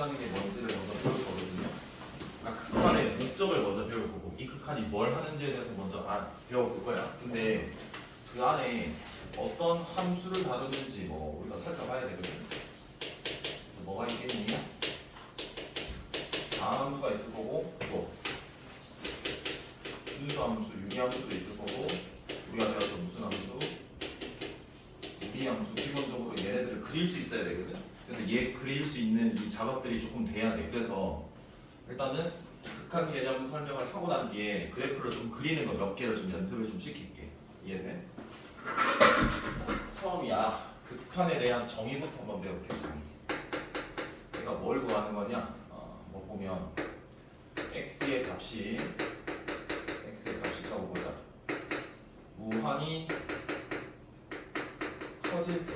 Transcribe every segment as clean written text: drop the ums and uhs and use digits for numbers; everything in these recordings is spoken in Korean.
극한이라는 게 뭔지를 먼저 배울 거거든요. 그러니까 극한의 목적을 먼저 배울 거고 이 극한이 뭘 하는지에 대해서 먼저 배워볼 거야. 근데 그 안에 어떤 함수를 다루는지 뭐 우리가 살펴봐야 되거든. 그래서 뭐가 있겠니? 다함수가 있을 거고 또 분수함수, 유리함수도 있을 거고 우리가 배웠던 무슨 함수? 무리함수. 기본적으로 얘네들을 그릴 수 있어야 되거든. 그래서 얘 그릴 수 있는 이 작업들이 조금 돼야 돼. 그래서 일단은 극한 개념 설명을 하고 난 뒤에 그래프를 좀 그리는 거 몇 개를 좀 연습을 좀 시킬게. 이해돼? 처음이야. 극한에 대한 정의부터 한번 배울게. 정의. 내가 뭘 구하는 거냐? 뭐 보면 x의 값이 적어보자. 무한히 커질 때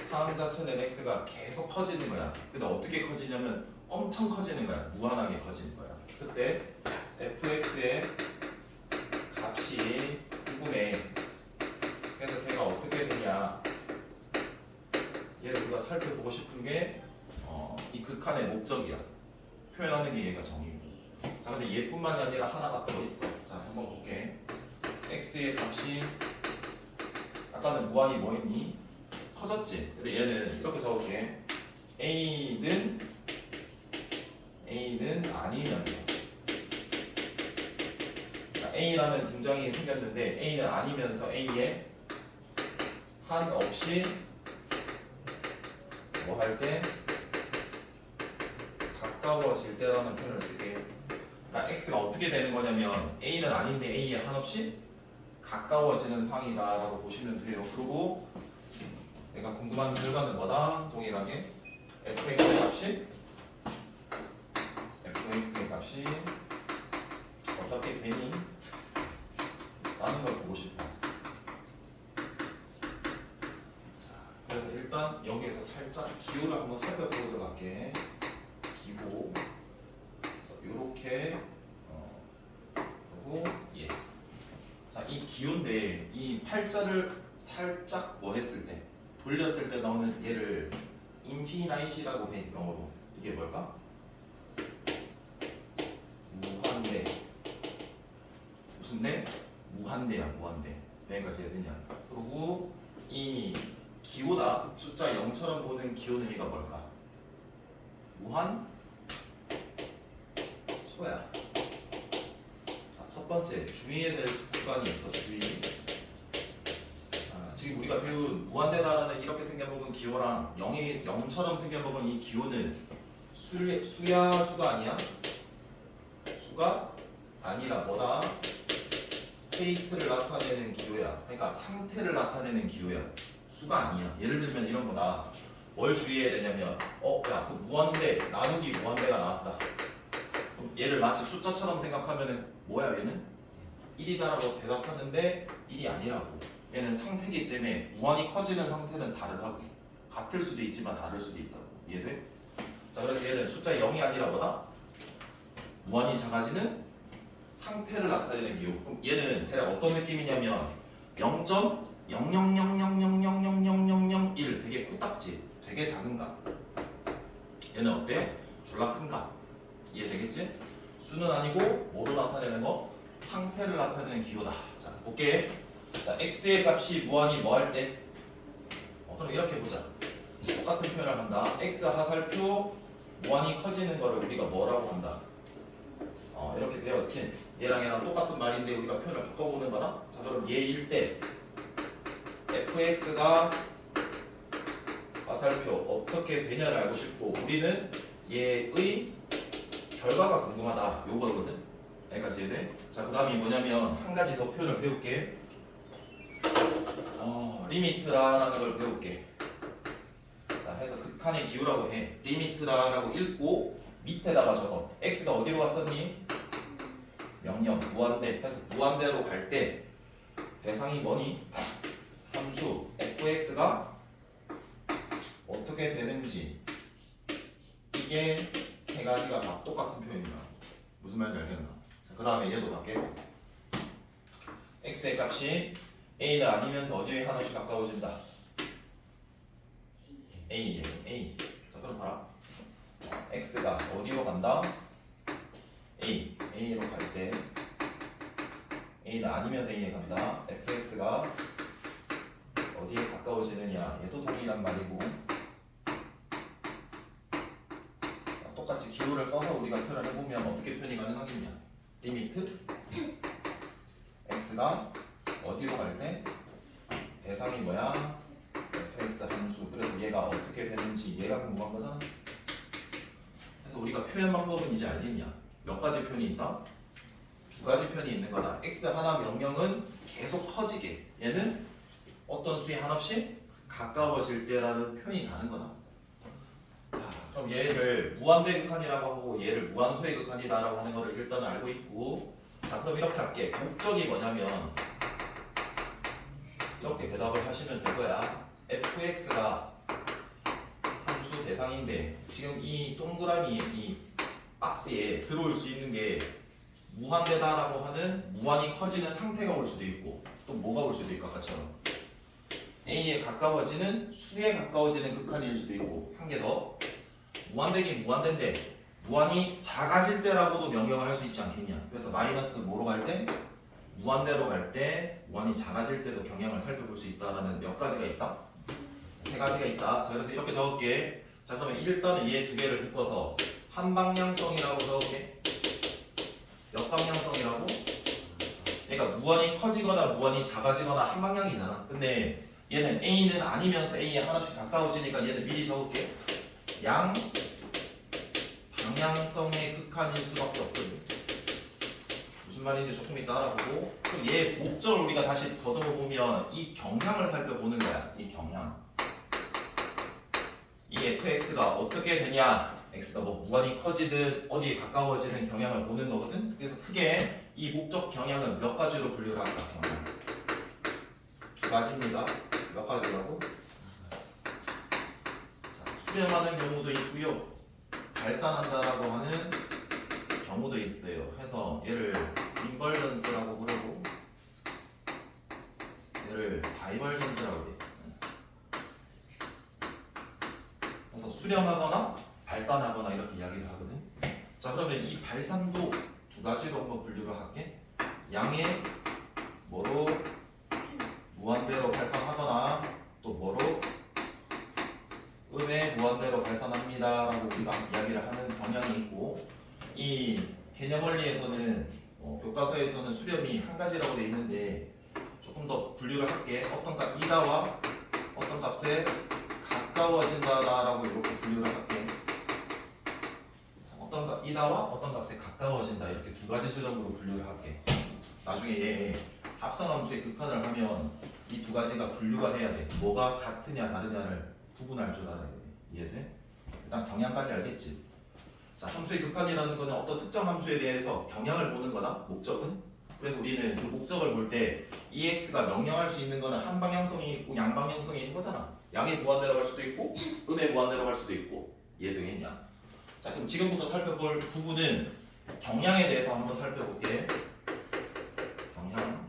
상황 자체는 x가 계속 커지는 거야. 근데 어떻게 커지냐면 엄청 커지는 거야. 무한하게 커지는 거야. 그때 fx의 값이 궁금해. 그래서 걔가 어떻게 되냐. 얘를 우리가 살펴보고 싶은 게 이 극한의 목적이야. 표현하는 게 얘가 정의고. 자, 근데 얘뿐만이 아니라 하나가 더 있어. 자, 한번 볼게. x의 값이 아까는 무한히 뭐였니? 커졌지. 근데 얘는 이렇게 적을게. a는 아니면 a라는 등장이 생겼는데 a는 아니면서 a에 한없이 뭐 할 때 가까워질 때라는 표현을 쓸게요. 그러니까 x가 어떻게 되는 거냐면 a는 아닌데 a에 한없이 가까워지는 상황이다라고 보시면 돼요. 그리고 내가 궁금한 결과는 뭐다? 동일하게 fx의 값이 어떻게 되니? 라는 걸 보고 싶어. 자, 그래서 일단 여기에서 살짝 기호를 한번 살펴보도록 할게. 기호. 이렇게 그리고 예. 자, 이 기호인데 이 팔자를 살짝 뭐 했을 때 돌렸을 때 나오는 얘를 인피나이시라고 해. 영어로. 이게 뭘까? 무한대. 무슨 대? 무한대야. 무한대. 여기까지 해야 되냐. 그리고 이 기호다. 숫자 0처럼 보는 기호는 얘가 뭘까? 무한 소야. 자, 첫 번째 주의해야 될 구간이 있어. 주의. 지금 우리가 배운 무한대다라는 이렇게 생겨먹은 기호랑 0처럼 생겨먹은 이 기호는 수야 수가 아니야? 수가 아니라 뭐다? 스테이트를 나타내는 기호야. 그러니까 상태를 나타내는 기호야. 수가 아니야. 예를 들면 이런 거다. 뭘 주의해야 되냐면 야, 그 무한대, 나누기 무한대가 나왔다. 그럼 얘를 마치 숫자처럼 생각하면은 뭐야 얘는? 1이다라고 대답하는데 1이 아니라고. 얘는 상태이기 때문에 무한히 커지는 상태는 다르다고. 같을 수도 있지만 다를 수도 있다고. 이해돼? 자, 그래서 얘는 숫자 0이 아니라 뭐다? 무한히 작아지는 상태를 나타내는 기호. 그럼 얘는 대략 어떤 느낌이냐면 0.00000000001 되게 코딱지, 되게 작은 값. 얘는 어때? 졸라 큰 값. 이해되겠지? 수는 아니고 뭐로 나타내는 거? 상태를 나타내는 기호다. 자, 볼게. 자, x의 값이 무한히 뭐 할 때? 그럼 이렇게 보자. 똑같은 표현을 한다. x 하살표 무한히 커지는 거를 우리가 뭐라고 한다? 이렇게 배웠지? 얘랑 똑같은 말인데 우리가 표현을 바꿔보는 거다. 자, 그럼 얘일 때 fx가 화살표 어떻게 되냐를 알고 싶고 우리는 얘의 결과가 궁금하다. 요거거든. 여기까지 이해돼? 자, 그 다음이 뭐냐면 한 가지 더 표현을 배울게. 리미트라는 걸 배울게. 자, 해서 극한의 기호라고 해. 리미트라라고 읽고 밑에다가 적어. x가 어디로 갔었니? 명령, 무한대. 해서 무한대로 갈 때 대상이 뭐니? 함수 fx가 어떻게 되는지. 이게 세 가지가 다 똑같은 표현이야. 무슨 말인지 알겠나? 자, 그 다음에 얘도 갈게. x의 값이 a는 아니면서 어디에 하나씩 가까워진다? A. 자, 그럼 봐라. x가 어디로 간다? A로 갈 때 A는 아니면서 A에 간다. fx가 어디에 가까워지느냐 얘도 동일한 말이고 똑같이 기호를 써서 우리가 표현을 해보면 어떻게 표현이 가능하겠냐 리미트 x가 어디로 갈 때 대상이 뭐야? fx 함수. 그래서 얘가 어떻게 되는지 얘가 궁금한 거잖아. 그래서 우리가 표현 방법은 이제 알겠냐? 몇 가지 표현이 있다? 두 가지 표현이 있는 거다. x 하나 명령은 계속 커지게 얘는 어떤 수에 한없이 가까워질 때라는 표현이 다른 거다. 자, 그럼 얘를 무한대 극한이라고 하고 얘를 무한소의 극한이다라고 하는 거를 일단 알고 있고 자 그럼 이렇게 할게. 목적이 뭐냐면 이렇게 대답을 하시면 될 거야. fx가 함수 대상인데 지금 이 동그라미 이 박스에 들어올 수 있는 게 무한대다라고 하는 무한히 커지는 상태가 올 수도 있고 또 뭐가 올 수도 있고 아까처럼 A에 가까워지는 수에 가까워지는 극한일 수도 있고 한 개 더 무한대긴 무한대인데 무한히 작아질 때라고도 명령을 할 수 있지 않겠냐. 그래서 마이너스 뭐로 갈 때? 무한대로 갈 때 무한히 작아질 때도 경향을 살펴볼 수 있다라는 몇 가지가 있다? 세 가지가 있다. 자 그래서 이렇게 적을게. 자 그러면 일단은 얘 두 개를 묶어서 한방향성이라고 적을게. 역방향성이라고? 그러니까 무한히 커지거나 무한히 작아지거나 한 방향이잖아. 근데 얘는 A는 아니면서 A에 하나씩 가까워지니까 얘는 미리 적을게. 양 방향성의 극한일 수밖에 없거든. 무슨 말인지 조금 이따 알아보고 그럼 얘 목적을 우리가 다시 더듬어 보면 이 경향을 살펴보는 거야. 이 경향. 이 fx가 어떻게 되냐? x가 뭐 무한히 커지든 어디에 가까워지는 경향을 보는 거거든. 그래서 크게 이 목적 경향은 몇 가지로 분류를 할까? 경향. 두 가지입니다. 몇 가지라고? 자, 수렴하는 경우도 있고요. 발산한다라고 하는 경우도 있어요. 해서 얘를 인벌전스라고 부르고 얘를 다이벌전스라고 해. 그래서 수렴하거나 발산하거나 이렇게 이야기를 하거든. 자 그러면 이 발산도 두 가지로 한번 분류를 할게. 양의 뭐로 무한대로 발산하거나 또 뭐로 음의 무한대로 발산합니다 라고 우리가 이야기를 하는 경향이 있고 이 개념원리에서는 교과서에서는 수렴이 한 가지라고 되어 있는데 조금 더 분류를 할게. 어떤 값 이다와 어떤 값에 가까워진다라고 이렇게 분류를 할게. 어떤 값 이다와 어떤 값에 가까워진다 이렇게 두 가지 수렴으로 분류를 할게. 나중에 얘 합성함수의 극한을 하면 이 두 가지가 분류가 돼야 돼. 뭐가 같으냐 다르냐를 구분할 줄 알아야 돼. 이해돼? 일단 경향까지 알겠지? 자, 함수의 극한이라는 거는 어떤 특정 함수에 대해서 경향을 보는 거다. 목적은. 그래서 우리는 그 목적을 볼 때 EX가 명령할 수 있는 거는 한 방향성이 있고 양 방향성이 있는 거잖아. 양의 무한대로 갈 수도 있고 음의 무한대로 갈 수도 있고. 이해되겠냐? 자, 그럼 지금부터 살펴볼 부분은 경향에 대해서 한번 살펴볼게. 경향.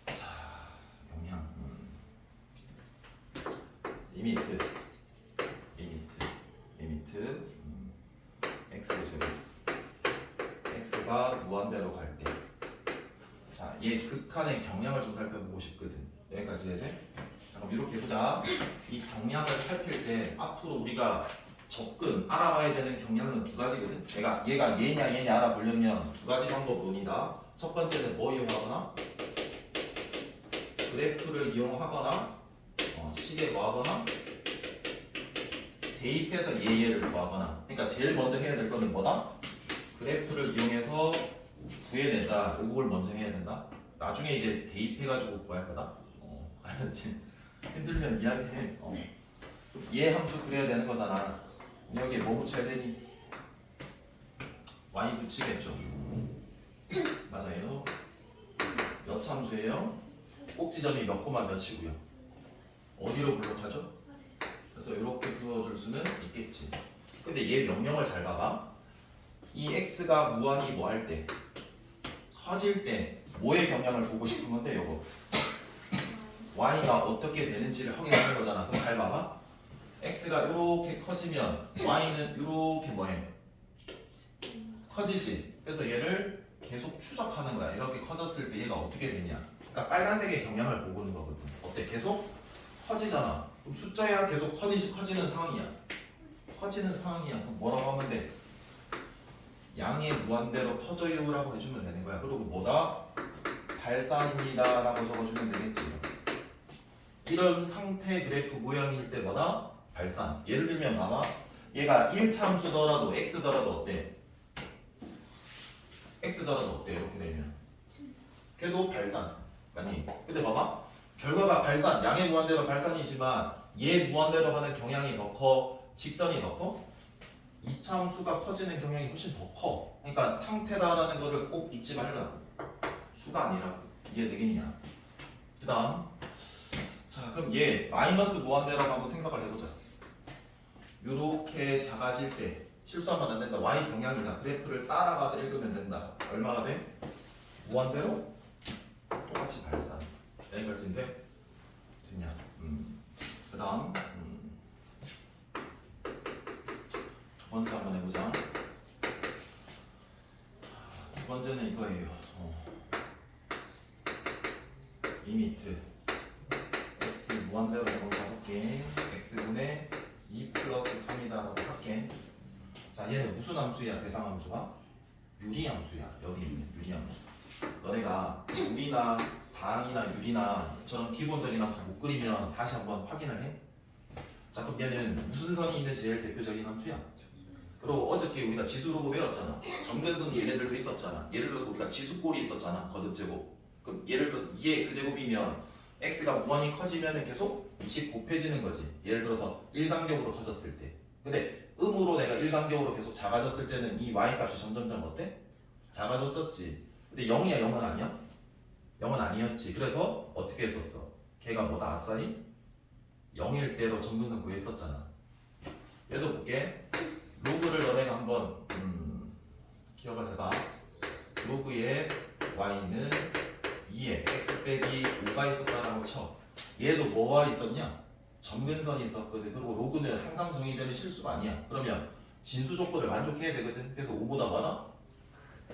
자, 경향. 리미트. x제곱. x가 무한대로 갈 때. 자, 얘 극한의 경향을 좀 살펴보고 싶거든. 여기까지 해야 돼? 자, 그럼 이렇게 해보자. 이 경향을 살필 때 앞으로 우리가 접근 알아봐야 되는 경향은 두 가지거든. 얘가 얘냐 알아보려면 두 가지 방법론이다. 첫 번째는 뭐 이용하거나 그래프를 이용하거나 식에 뭐 하거나 대입해서 얘를 구하거나. 그러니까 제일 먼저 해야 될 거는 뭐다? 그래프를 이용해서 구해낸다. 이걸 먼저 해야 된다. 나중에 이제 대입해가지고 구할 거다. 알았지? 힘들면 이야기해. 얘 함수 그려야 되는 거잖아. 여기에 뭐 붙여야 되니? y 붙이겠죠. 맞아요. 몇 함수예요? 꼭지점이 몇 코마 몇이고요. 어디로 블록하죠? 그래서 이렇게 그어줄 수는 있겠지. 근데 얘 명령을 잘 봐봐. 이 x가 무한히 뭐 할 때? 커질 때 뭐의 경향을 보고 싶은 건데 요거 y가 어떻게 되는지를 확인하는 거잖아. 그럼 잘 봐봐. x가 이렇게 커지면 y는 이렇게 뭐해? 커지지. 그래서 얘를 계속 추적하는 거야. 이렇게 커졌을 때 얘가 어떻게 되냐. 그러니까 빨간색의 경향을 보고 있는 거거든. 어때? 계속 커지잖아. 그럼 숫자야 계속 커지는 상황이야. 커지는 상황이야. 그럼 뭐라고 하면 돼? 양의 무한대로 퍼져요라고 해주면 되는 거야. 그리고 뭐다? 발산입니다라고 적어주면 되겠지. 이런 상태 그래프 모양일 때 뭐다? 발산. 예를 들면 봐봐. 얘가 1차 함수더라도 x더라도 어때? x더라도 어때? 이렇게 되면 걔도 발산. 아니 근데 봐봐. 결과가 발산. 양의 무한대로 발산이지만 얘 무한대로 가는 경향이 더 커? 직선이 더 커? 2차 함수가 커지는 경향이 훨씬 더 커. 그러니까 상태다라는 거를 꼭 잊지 말라고. 수가 아니라고. 이해되겠냐? 그 다음 자 그럼 얘 마이너스 무한대라고 한번 생각을 해보자. 요렇게 작아질 때 실수하면 안 된다. y 경향이다. 그래프를 따라가서 읽으면 된다. 얼마가 돼? 무한대로 똑같이 발산. 여기까지인데 됐냐? 그 다음 두 번째 한번 해보자. 두 번째는 이거예요. 리미트 x 무한대로 한번 가볼게. x분의 2 플러스 3이다 라고 할게. 자 얘는 무슨 함수야? 대상 함수가? 유리함수야. 여기 있는 유리함수. 너네가 유리나 다항이나 유리나 저런 기본적인 함수 못 그리면 다시 한번 확인을 해. 자 그럼 얘는 무슨 선이 있는 제일 대표적인 함수야? 그리고 어저께 우리가 지수로 배웠잖아. 점근선 얘네들도 있었잖아. 예를 들어서 우리가 지수꼴이 있었잖아. 거듭제곱. 그럼 예를 들어서 2의 x제곱이면 x가 무한히 커지면 계속 2씩 곱해지는 거지. 예를 들어서 일간격으로 커졌을 때. 근데 음으로 내가 일간격으로 계속 작아졌을 때는 이 y값이 점점점 어때? 작아졌었지. 근데 0이야 0은 아니야? 0은 아니었지. 그래서 어떻게 했었어? 걔가 뭐다? 아싸리? 0일 때로 점근선 구했었잖아. 얘도 볼게. 로그를 너네가 한번 기억을 해봐. 로그의 y는 2에 x 빼기 5가 있었다라고 쳐. 얘도 뭐가 있었냐? 점근선이 있었거든. 그리고 로그는 항상 정의되는 실수가 아니야. 그러면 진수 조건을 만족해야 되거든. 그래서 5보다 뭐다?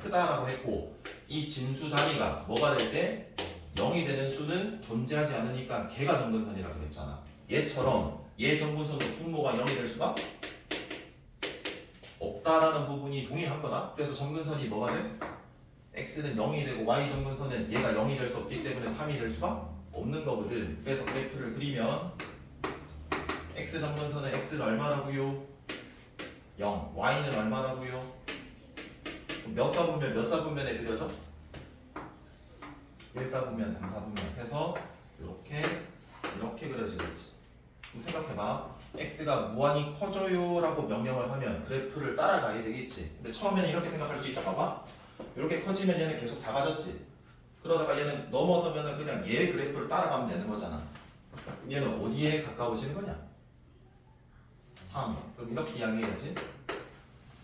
크다라고 했고 이 진수 자리가 뭐가 될 때 0이 되는 수는 존재하지 않으니까 걔가 점근선이라고 그랬잖아. 얘처럼 얘 점근선도 분모가 0이 될 수가 없다라는 부분이 동일한 거다. 그래서 점근선이 뭐가 돼? x는 0이 되고 y 점근선은 얘가 0이 될 수 없기 때문에 3이 될 수가 없는 거거든. 그래서 그래프를 그리면 x 점근선은 x는 얼마라고요? 0. y는 얼마라고요? 몇 사분면 몇 사분면에 그려져? 1사분면 3사분면 해서 이렇게 그려지겠지. 그럼 생각해봐. x가 무한히 커져요 라고 명령을 하면 그래프를 따라가야 되겠지. 근데 처음에는 이렇게 생각할 수 있다. 봐봐. 이렇게 커지면 얘는 계속 작아졌지. 그러다가 얘는 넘어서면 그냥 얘 그래프를 따라가면 되는 거잖아. 그럼 얘는 어디에 가까워지는 거냐? 3. 그럼 이렇게 이야기해야지.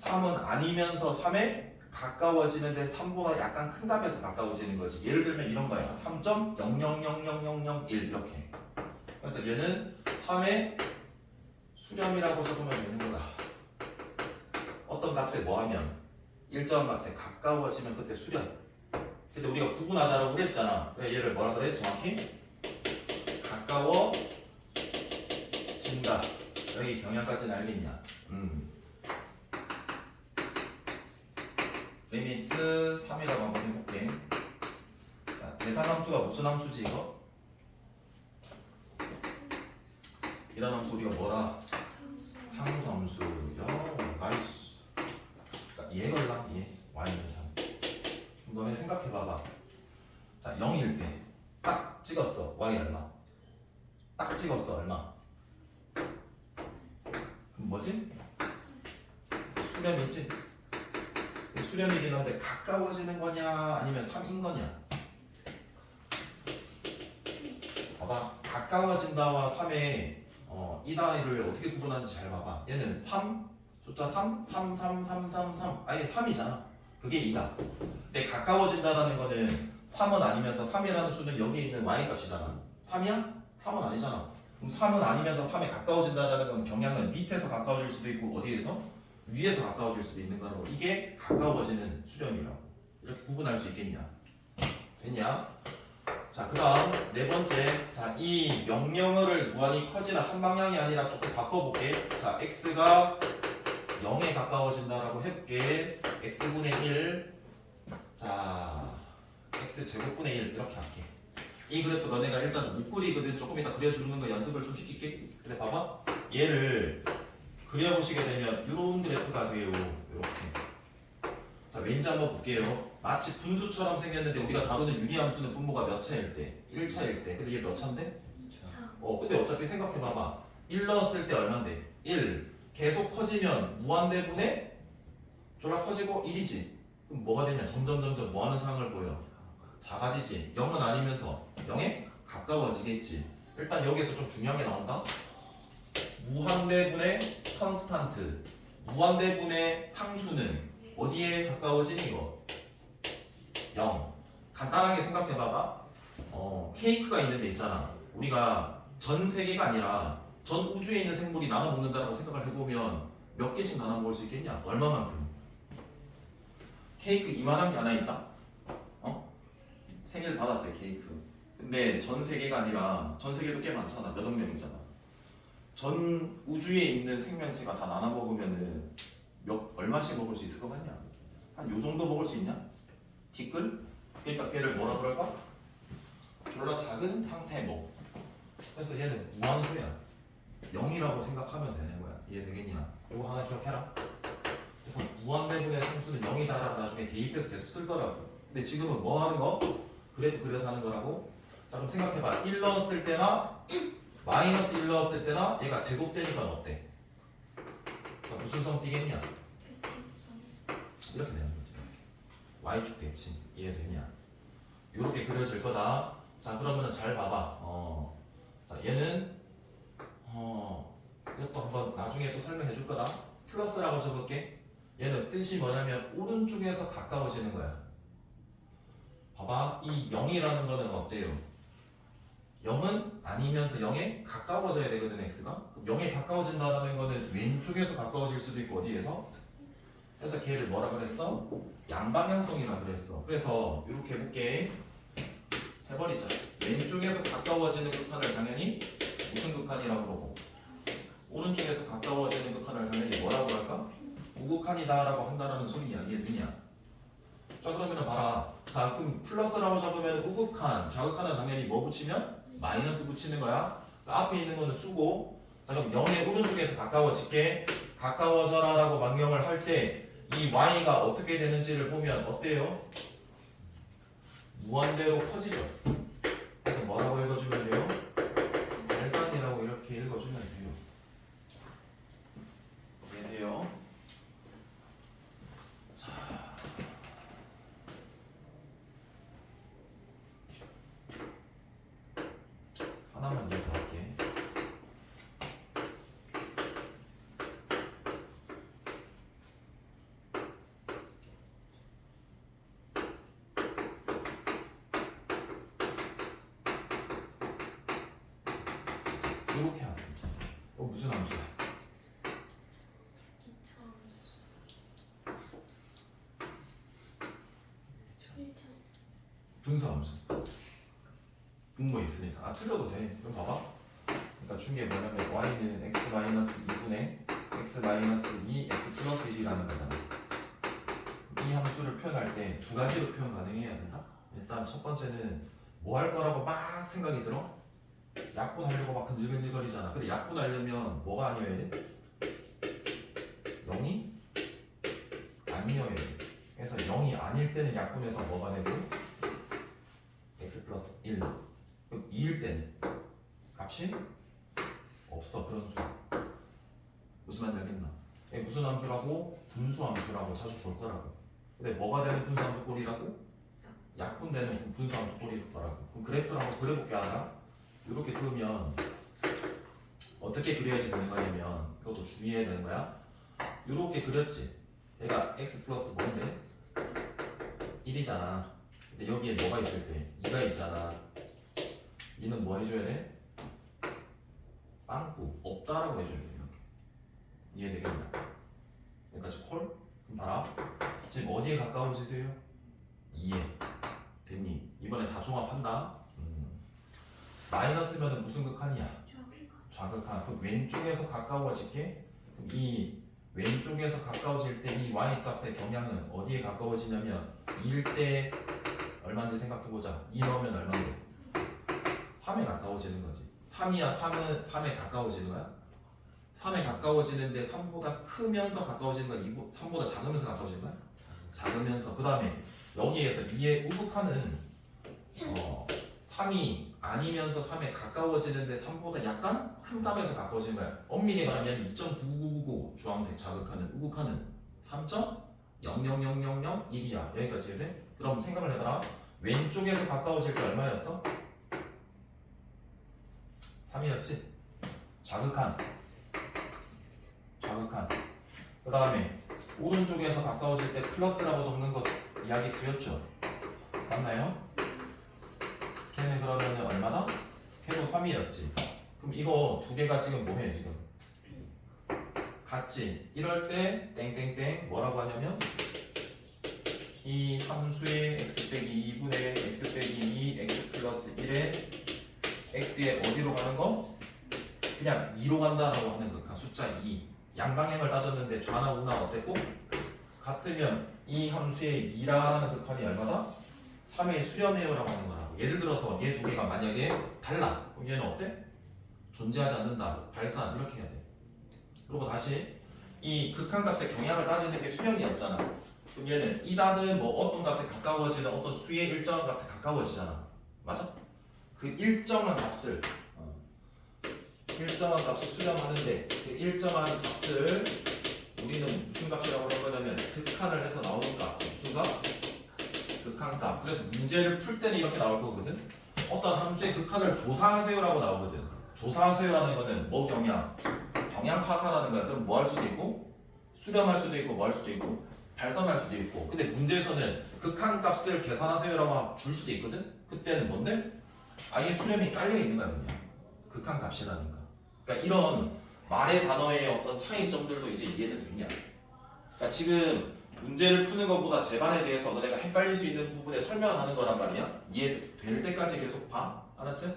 3은 아니면서 3에 가까워지는데 3보다 약간 큰 값에서 가까워지는 거지. 예를 들면 이런 거야. 3.000001 이렇게. 그래서 얘는 3의 수렴이라고 적으면 되는 거다. 어떤 값에 뭐하면 일정 값에 가까워지면 그때 수렴. 근데 우리가 구분하자라고 그랬잖아. 그래 얘를 뭐라 그래? 정확히 가까워진다. 여기 경향까지는 알겠냐? 리미트 3이라고 한번 해볼게. 자, 대상 함수가 무슨 함수지 이거? 이런 함수 우리가 뭐라? 상수 함수. 야, 나이스. 그러니까 얘 걸라 얘. y는 3. 그럼 너네 생각해봐봐. 자 0일 때 딱 찍었어. y 얼마? 딱 찍었어. 얼마? 그럼 뭐지? 수렴이지? 수렴이긴 한데 가까워지는 거냐 아니면 3인 거냐? 봐봐. 가까워진다와 3의 이다를 어떻게 구분하는지 잘 봐봐. 얘는 3, 숫자 3, 3, 3, 3, 3, 3 아예 3이잖아. 그게 2다. 근데 가까워진다라는 거는 3은 아니면서 3이라는 수는 여기 있는 y값이잖아. 3이야? 3은 아니잖아. 그럼 3은 아니면서 3에 가까워진다는 건 경향은 밑에서 가까워질 수도 있고 어디에서? 위에서 가까워질 수도 있는 거라고. 이게 가까워지는 수렴이라고. 이렇게 구분할 수 있겠냐? 됐냐? 자, 그 다음 네 번째. 자, 이 명령어를 무한히 커지는 한 방향이 아니라 조금 바꿔볼게. 자, x가 0에 가까워진다라고 해볼게. x분의 1. 자, x 제곱분의 1 이렇게 할게. 이 그래프 너네가 일단 못 그리거든. 조금 이따 그려주는 거 연습을 좀 시킬게. 근데 봐봐. 얘를 그려보시게 되면 이런 그래프가 돼요. 이렇게. 자, 왠지 한번 볼게요. 마치 분수처럼 생겼는데 우리가 다루는 유리함수는 분모가 몇 차일 때? 1차일 때. 근데 얘 몇 차인데? 근데 어차피 생각해봐봐. 1 넣었을 때 얼만데? 1. 계속 커지면 무한대분의 졸라 커지고 1이지. 그럼 뭐가 되냐? 점점 뭐 하는 상황을 보여? 작아지지. 0은 아니면서 0에 가까워지겠지. 일단 여기서 좀 중요한 게 나온다. 무한대분의 컨스탄트. 무한대분의 상수는 어디에 가까워지는 이거? 0. 간단하게 생각해봐봐. 케이크가 있는 데 있잖아. 우리가 전 세계가 아니라 전 우주에 있는 생물이 나눠 먹는다라고 생각을 해보면 몇 개씩 나눠 먹을 수 있겠냐? 얼마만큼? 케이크 이만한 게 하나 있다? 생일 받았대 케이크. 근데 전 세계가 아니라 전 세계도 꽤 많잖아. 몇 억 명이잖아. 전 우주에 있는 생명체가 다 나눠 먹으면은 얼마씩 먹을 수 있을 것 같냐? 한 요 정도 먹을 수 있냐? 티끌? 그러니까 걔를 뭐라 그럴까? 졸라 작은 상태모. 그래서 얘는 무한수야. 0이라고 생각하면 되는 거야. 이해 되겠냐? 이거 하나 기억해라. 그래서 무한대분의 상수는 0이다라고 나중에 대입해서 계속 쓸 거라고. 근데 지금은 뭐 하는 거? 그래프 그려서 하는 거라고. 자, 그럼 생각해봐. 1 넣었을 때나 마이너스 1 넣었을 때나 얘가 제곱되니까 어때? 자, 무슨 성 띄겠냐? 이렇게 되는 거지. y축 대칭. 이해되냐? 이렇게 그려질 거다. 자, 그러면은 잘 봐봐. 자, 얘는 이것도 한번 나중에 또 설명해 줄 거다. 플러스라고 적을게. 얘는 뜻이 뭐냐면 오른쪽에서 가까워지는 거야. 봐봐. 이 0이라는 거는 어때요? 0은 아니면서 0에 가까워져야 되거든, x가. 그럼 0에 가까워진다는 거는 왼쪽에서 가까워질 수도 있고 어디에서? 그래서 걔를 뭐라 그랬어? 양방향성이라 그랬어. 그래서 이렇게 해볼게. 해버리자. 왼쪽에서 가까워지는 극한을 당연히 무슨 극한이라고 그러고, 오른쪽에서 가까워지는 극한을 당연히 뭐라고 할까? 우극한이다 라고 한다라는 소리야. 이해되냐? 자, 그러면은 봐라. 자, 그럼 플러스라고 적으면 우극한, 좌극한은 당연히 뭐 붙이면? 마이너스 붙이는 거야. 앞에 있는 거는 수고. 자, 그럼 0의 오른쪽에서 가까워질게. 가까워져라 라고 망령을 할 때 이 y가 어떻게 되는지를 보면 어때요? 무한대로 커지죠. 그래서 뭐라고 읽어주면 돼요? 발산이라고 이렇게 읽어주면 돼요. 이해돼요? 자, 하나만 더 할게. 이렇게 하면 무슨 함수야? 분수함수. 분모 있으니까. 아, 틀려도 돼. 그럼 봐봐. 그러니까 준 게 뭐냐면 y는 x-2분의 x-2 x 플러스 1이라는 거잖아. 이 함수를 표현할 때 두 가지로 표현 가능해야 된다. 일단 첫 번째는 뭐 할 거라고 막 생각이 들어? 약분하려고 막 근질근질거리잖아. 근데 약분하려면 뭐가 아니어야 돼? 0이 아니어야 돼. 그래서 0이 아닐 때는 약분해서 뭐가 되고? x 플러스 1. 그럼 2일 때는 값이 없어. 그런 수. 무슨 말인지 알겠나? 무슨 함수라고? 분수함수라고 자주 볼 거라고. 근데 뭐가 되는 분수함수 꼴이라고? 약분되는 분수함수 꼴일 거라고. 그럼 그래프를 한번 그려볼게 하나? 이렇게 그으면 어떻게 그려야지 되는 거냐면 이것도 주의해야 되는 거야. 이렇게 그렸지. 얘가 x 플러스 뭔데? 1이잖아. 근데 여기에 뭐가 있을 때? 2가 있잖아. 2는 뭐 해줘야 돼? 빵꾸 없다라고 해줘야 돼. 이렇게 이해되겠나? 여기까지 콜? 그럼 봐라. 지금 어디에 가까워지세요? 2에 됐니? 이번에 다 종합한다. 마이너스면은 무슨 극한이야? 좌극한. 그럼 왼쪽에서 가까워질게. 그럼 이 왼쪽에서 가까워질 때 이 y 값의 경향은 어디에 가까워지냐면 2일 때 얼마인지 생각해보자. 2 넣으면 얼마인데? 3에 가까워지는 거지. 3이야 3에 가까워지는 거야? 3에 가까워지는데 3보다 크면서 가까워지는 거야? 3보다 작으면서 가까워지는 거야? 작으면서. 그 다음에 여기에서 2의 우극한은 3이 아니면서 3에 가까워지는데 3보다 약간 큰 값에서 가까워지는 거야. 엄밀히 말하면 2.9999 주황색 자극하는 우극하는 3.0000001이야. 여기까지 해야 돼? 그럼 생각을 해봐라. 왼쪽에서 가까워질 때 얼마였어? 3이었지? 자극한. 그 다음에 오른쪽에서 가까워질 때 플러스라고 적는 것 이야기 드렸죠? 맞나요? 걔는 그러면은 얼마나? 걔도 3이었지. 그럼 이거 두 개가 지금 뭐해 지금? 같지? 이럴 때 땡땡땡 뭐라고 하냐면 이 함수의 x 빼기 2분의 x 빼기 2 x 플러스 1에 x에 어디로 가는 거? 그냥 2로 간다라고 하는 거. 숫자 2. 양방향을 따졌는데 좌나 우나 어땠고? 같으면 이 함수의 2라는 극한이 얼마다? 3의 수렴해요라고 하는 거라고. 예를 들어서 얘 두 개가 만약에 달라. 그럼 얘는 어때? 존재하지 않는다. 발산 이렇게 해야 돼. 그리고 다시 이 극한값의 경향을 따지는 게 수렴이었잖아. 그럼 얘는 이다는 뭐 어떤 값에 가까워지는 어떤 수의 일정한 값에 가까워지잖아. 맞아? 그 일정한 값을 수렴하는데 그 일정한 값을 우리는 무슨 값이라고 하는 거냐면 극한을 해서 나오는 값. 무슨 값? 극한값. 그래서 문제를 풀 때는 이렇게 나올 거거든. 어떤 함수의 극한을 조사하세요라고 나오거든. 조사하세요라는 거는 뭐 경향 파악하라는 거야. 그럼 뭐 할 수도 있고 수렴할 수도 있고 뭐 할 수도 있고 발산할 수도 있고. 근데 문제에서는 극한값을 계산하세요라고 줄 수도 있거든. 그때는 뭔데? 아예 수렴이 깔려 있는 거야 그냥. 극한값이라는 거. 그러니까 이런 말의 단어의 어떤 차이점들도 이제 이해는 되냐. 그러니까 지금 문제를 푸는 것보다 제반에 대해서 너네가 헷갈릴 수 있는 부분에 설명을 하는 거란 말이야. 이해될 때까지 계속 봐. 알았지?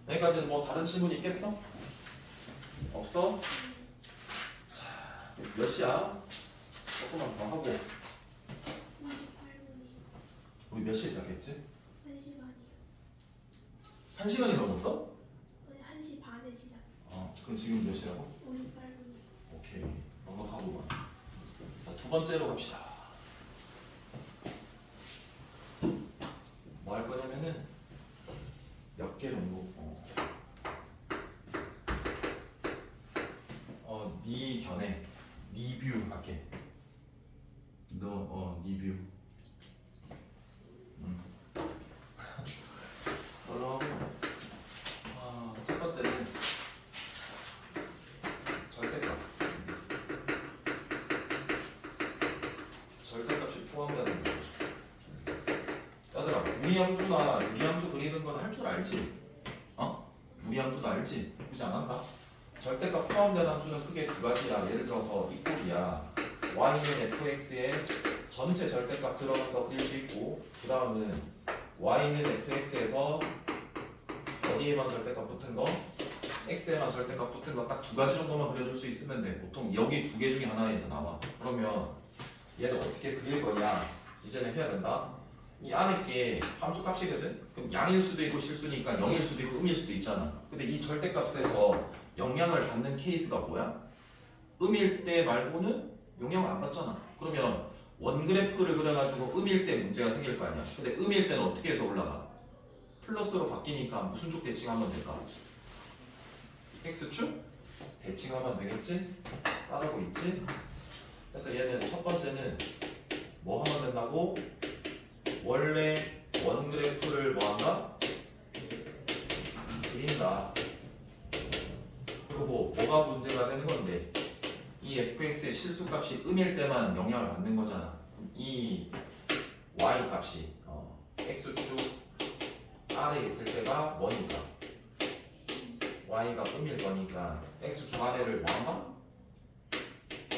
여기까지는 뭐 다른 질문이 있겠어? 없어? 자, 몇 시야? 조금만 더 하고. 우리 몇 시에 시작했지? 1시 반이요. 1시간이 넘었어? 1시 반에 시작. 그럼 지금 몇 시라고? 58분이요. 오케이. 넉넉하고 봐. 자, 두 번째로 갑시다. 뭐 할 거냐면은 몇 개 정도? 네 견해, 네 뷰 할게. 네 뷰. 썰렁하고. 첫 번째는 절대값. 절대값이 포함되는 거. 얘들아, 무리함수나 유리함수 그리는 건 할 줄 알지? 무리함수도 알지? 굳이 안 한다. 절대값 포함된 함수는 크게 두 가지야. 예를 들어서 이꼴이야. y는 fx에 전체 절대값 들어간 거 그릴 수 있고, 그 다음은 y는 fx에서 어디에만 절대값 붙은 거, x에만 절대값 붙은 거 딱 두 가지 정도만 그려줄 수 있으면 돼. 보통 여기 두 개 중에 하나에서 나와. 그러면 얘를 어떻게 그릴 거냐 이제는 해야 된다. 이 안에 게 함수 값이거든. 그럼 양일 수도 있고 실수니까 0일 수도 있고 음일 수도 있잖아. 근데 이 절대값에서 영향을 받는 케이스가 뭐야? 음일 때 말고는 영향을 안 받잖아. 그러면 원그래프를 그려가지고 음일 때 문제가 생길 거 아니야. 근데 음일 때는 어떻게 해서 올라가? 플러스로 바뀌니까 무슨 쪽 대칭하면 될까? x축? 대칭하면 되겠지? 따르고 있지? 그래서 얘는 첫 번째는 뭐 하면 된다고? 원래 원그래프를 뭐한다? 그린다. 그리고 뭐가 문제가 되는 건데 이 fx의 실수값이 음일 때만 영향을 받는 거잖아. 이 y 값이 x축 아래에 있을 때가 뭐니까? y가 음일 거니까 x축 아래를 뭐 한다?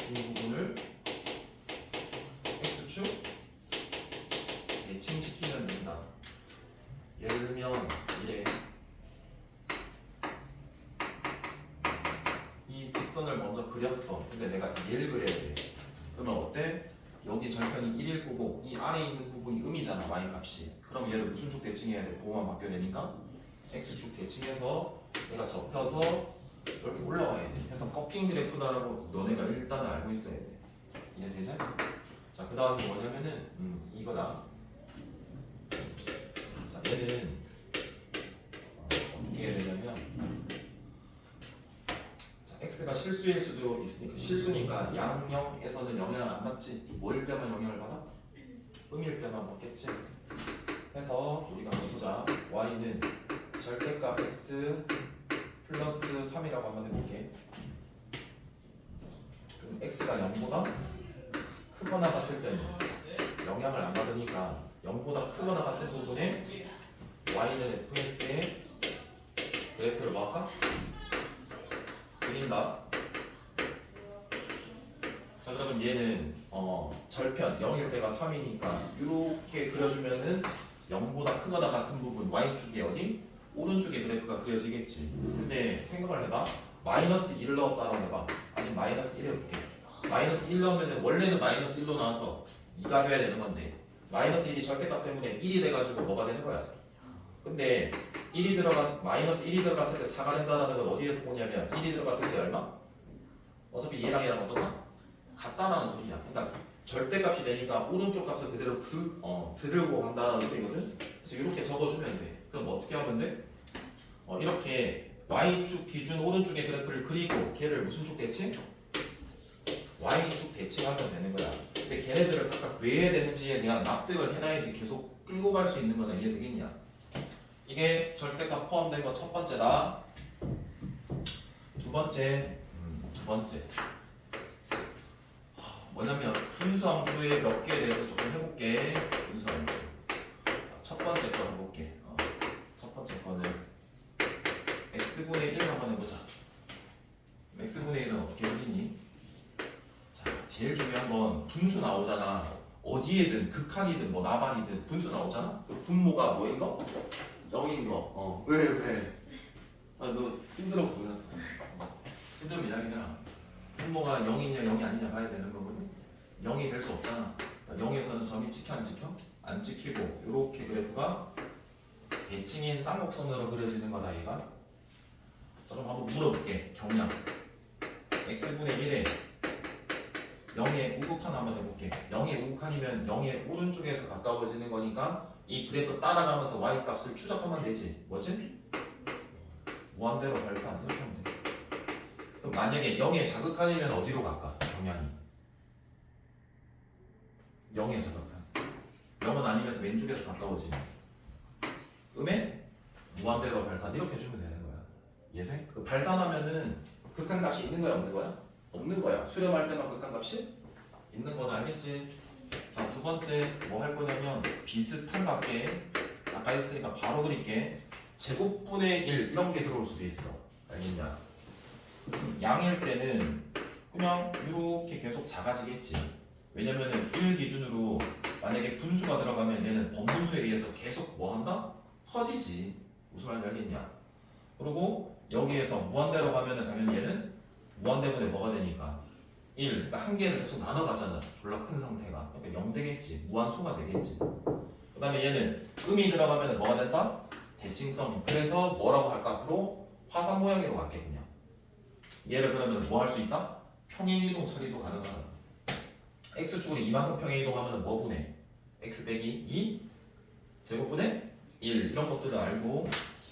이 부분을 x축 대칭시키면 된다. 예를 들면 이래. 이 직선을 먼저 그렸어. 근데 내가 얘를 그려야 돼. 그러면 어때? 여기 절편이 1일 거고 이 아래에 있는 부분이 음이잖아, y 값이. 그럼 얘를 무슨 축 대칭해야 돼? 부호만 바뀌어야 되니까 x축 대칭해서 얘가 접혀서 이렇게 올라와야 돼. 그래서 꺾인 그래프다라고 너네가 일단은 알고 있어야 돼. 이해되지? 자, 그 다음이 뭐냐면은 이거다. 자, 얘는 어떻게 해야 되냐면 자, x가 실수일 수도 있으니까 실수니까 양형에서는 영향을 안 받지. 뭐일 때만 영향을 받아? 음일 때만 받겠지. 해서 우리가 한번 보자. y는 절대값 x 플러스 3이라고 한번 해볼게. 그럼 x가 0보다 크거나 같을 때는 영향을 안 받으니까 0보다 크거나 같은 부분에 y는 fx의 그래프를 뭐 할까? 그린다. 자, 그러면 얘는 절편 0일 때가 3이니까 이렇게 그려주면은 0보다 크거나 같은 부분 y축이 어디? 오른쪽에 그래프가 그려지겠지. 근데 생각을 해봐. 마이너스 1을 넣었다라고 해봐. 아니 마이너스 1 해볼게. 마이너스 1 넣으면은 원래는 마이너스 1로 나와서 2가 돼야 되는 건데 마이너스 1이 절대값 때문에 1이 돼가지고 뭐가 되는 거야? 근데 마이너스 1이 들어갔을 때 4가 된다는 건 어디에서 보냐면 1이 들어갔을 때 얼마? 어차피 얘랑 어떤가? 같다라는 소리야. 그러니까 절대값이 되니까 오른쪽 값을 그대로 들고 간다는 소리거든. 그래서 이렇게 적어주면 돼. 그럼 어떻게 하면 돼? 이렇게 y축 기준 오른쪽의 그래프를 그리고 걔를 무슨 축 대칭? y축 대칭하면 되는 거야. 근데 걔네들을 각각 왜 해야 되는지에 대한 납득을 해놔야지 계속 끌고 갈 수 있는 거다. 이해되겠냐? 이게 절대값 포함된 거 첫 번째다. 두 번째 뭐냐면 분수함수의 몇 개에 대해서 조금 해볼게. 분수함수 첫 번째 거 해볼게. 첫 번째 거는 x분의 1 한번 해보자. x분의 1은 어떻게 그리니? 자, 제일 중요한 건 분수 나오잖아. 어디에든 극한이든 뭐 나발이든 분수 나오잖아. 그 분모가 뭐인 거? 0인 거. 왜? 너 힘들어 보여서. 힘들면 이야기냐. 분모가 0이냐 0이 아니냐 봐야 되는 거거든. 0이 될 수 없잖아. 그러니까 0에서는 점이 찍혀 안 찍혀? 안 찍히고 이렇게 그래프가 대칭인 쌍곡선으로 그려지는 거다 얘가. 자, 그럼 한번 물어볼게. 경량 x분의 1에 0의 우극한 한번 해볼게. 0의 우극한이면 0의 오른쪽에서 가까워지는 거니까 이 그래프 따라가면서 y 값을 추적하면 되지. 뭐지? 무한대로 발사 이렇게 하면 돼. 그럼 만약에 0의 자극한이면 어디로 갈까? 경향이 0의 자극한 0은 아니면서 왼쪽에서 가까워지면 음에 무한대로 발산 이렇게 해주면 되는 거야. 이해돼? 그 발산하면은 극한값이 있는 거야 없는 거야? 없는 거야. 수렴할 때만 극한값이 있는 건 알겠지? 자, 두 번째 뭐 할 거냐면 비슷한 값에 아까 했으니까 바로 그릴게. 제곱분의 1 이런 게 들어올 수도 있어. 알겠냐? 양일 때는 그냥 이렇게 계속 작아지겠지. 왜냐면은 1 기준으로 만약에 분수가 들어가면 얘는 번분수에 의해서 계속 뭐 한다? 커지지. 무슨 말인지 알겠냐? 그리고 여기에서 무한대로 가면은 당연히 얘는 무한대분의 뭐가 되니까 1, 그러니까 한 개를 계속 나눠가잖아. 졸라 큰 상태가. 그러니까 0 되겠지. 무한소가 되겠지. 그 다음에 얘는 음이 들어가면 뭐가 된다? 대칭성. 그래서 뭐라고 할까? 앞으로 화산 모양으로 갈게 그냥. 얘를 그러면 뭐 할 수 있다? 평행이동 처리도 가능하다. x축으로 이만큼 평행이동하면 뭐 분해? x 빼기 2 제곱분의 1 이런 것들을 알고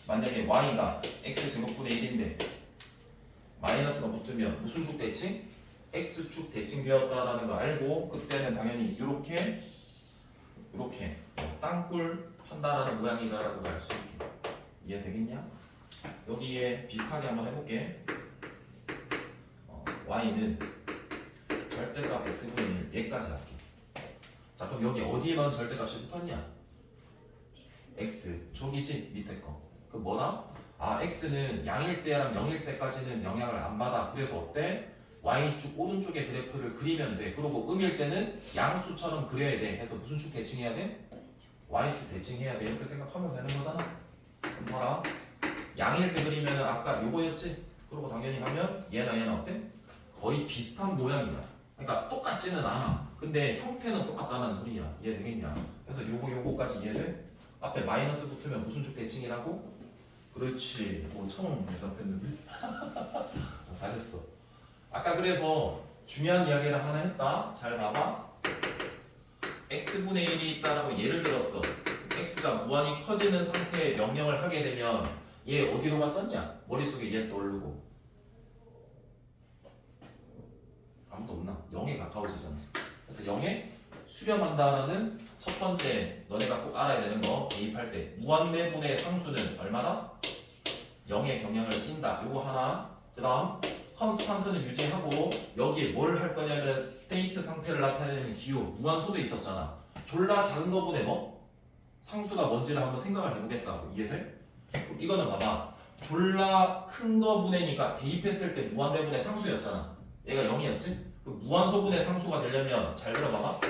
만약에 y가 x 제곱분의 1인데 마이너스가 붙으면 무슨 축 대칭? x축 대칭되었다라는 거 알고 그때는 당연히 이렇게 땅굴 한다라는 모양이다라고 알 수 있게. 이해되겠냐? 여기에 비슷하게 한번 해볼게. y는 절대값 x분의 1 얘까지 할게. 자, 그럼 여기 어디에만 절대값이 붙었냐? x 저기지 밑에 거. 그 뭐다? 아 x는 양일 때랑 0일 때까지는 영향을 안 받아. 그래서 어때? y축 오른쪽에 그래프를 그리면 돼. 그리고 음일 때는 양수처럼 그려야 돼. 해서 무슨 축 대칭해야 돼? y축 대칭해야 돼. 이렇게 생각하면 되는 거잖아. 그럼 봐라. 양일 때 그리면 아까 요거였지? 그리고 당연히 하면 얘나 어때? 거의 비슷한 모양이야. 그러니까 똑같지는 않아. 근데 형태는 똑같다는 소리야. 이해되겠냐? 그래서 요거까지 이해돼? 앞에 마이너스 붙으면 무슨 축 대칭이라고? 그렇지. 처음 대답했는데. 잘했어. 아까 그래서 중요한 이야기를 하나 했다. 잘 봐봐. x분의 1이 있다라고 예를 들었어. x가 무한히 커지는 상태의 명령을 하게 되면 얘 어디로 갔었냐? 머릿속에 얘 떠오르고 아무도 없나? 0에 가까워지잖아. 그래서 0에 수렴한다라는 첫 번째 너네가 꼭 알아야 되는 거 대입할 때 무한대분의 상수는 얼마다? 0의 경향을 띈다. 요거 하나. 그 다음 컨스탄트는 유지하고 여기에 뭘 할 거냐면 스테이트 상태를 나타내는 기호 무한소도 있었잖아. 졸라 작은 거분에 뭐? 상수가 뭔지를 한번 생각을 해보겠다고. 이해돼? 이거는 봐봐. 졸라 큰 거분해니까 대입했을 때 무한대분의 상수였잖아. 얘가 0이었지? 그 무한소분의 상수가 되려면 잘 들어봐봐.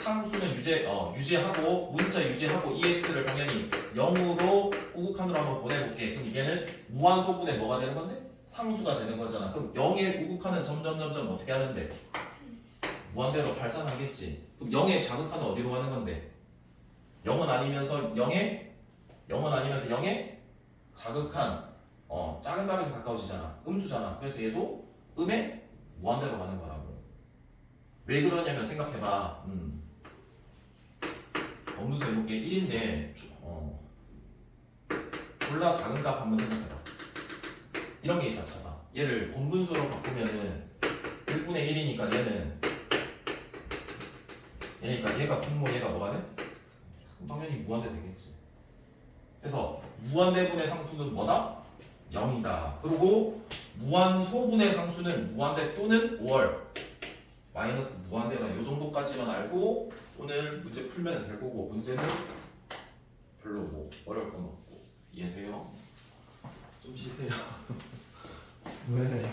상수는 유지하고 문자 유지하고 EX를 당연히 0으로 우극한으로 한번 보내볼게. 그럼 얘는 무한소분의 뭐가 되는 건데? 상수가 되는 거잖아. 그럼 0의 우극한은 점점 어떻게 하는데? 무한대로 발산하겠지. 그럼 0의 자극한은 어디로 가는 건데? 0은 아니면서 0의 자극한 작은 값에서 가까워지잖아. 음수잖아. 그래서 얘도 음의 무한대로 가는 거라고. 왜 그러냐면 생각해봐. 음수 해볼게. 1인데 졸라 작은 값 한번 생각해봐. 이런 게 있다 쳐봐. 얘를 본분수로 바꾸면은 1분의 1이니까 얘가 분모 얘가 뭐가 돼? 그럼 당연히 무한대 되겠지. 그래서 무한대분의 상수는 뭐다? 0이다. 그리고 무한소분의 상수는 무한대 또는 5월 마이너스 무한대다. 요 정도까지만 알고 오늘 문제 풀면 될 거고 문제는 별로 뭐 어려울 건 없고 이해돼요? 좀 쉬세요. 왜?